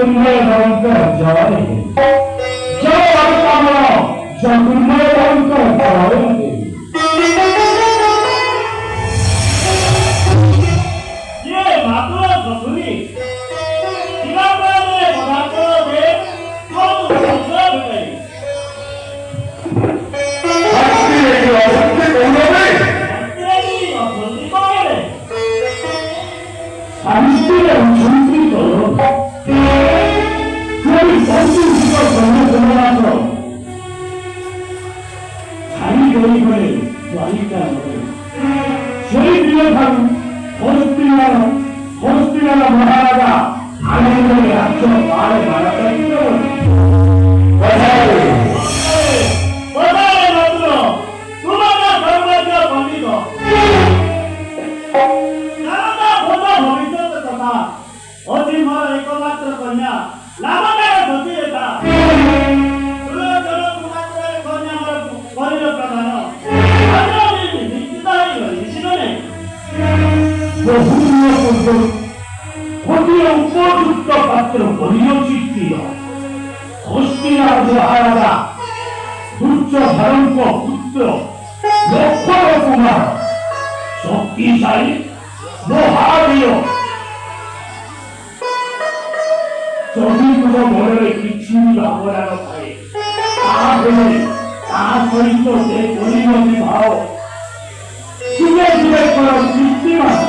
ज्योतिर्मय भयंकर जय जय अवतार ज्योतिर्मय भयंकर जय ये मातुला बसुनी दिवाकरने पदार्थ दे कौन संसार में महाराजा आनंद राज्य एकमात्र कन्या लाभदायक होती येता तुला जर कुणाकडे कन्यावर पहिलं प्रधान आणि निश्चितही घडीशिने गोटिए उपयुक्त पात्र परियोजित हस्तिनापुर महाराजा दुर्योधन पुत्र लक्ष्मण कुमार शक्तिशाली महावीर चौधरी मନରେ କିଛି ଭାବନା ନଥାଏ ତାପରେ ତା ସହିତ ସେ ପରିଣତି ଭାବ ଧୀରେ ଧୀରେ କର ସୃଷ୍ଟିମାନ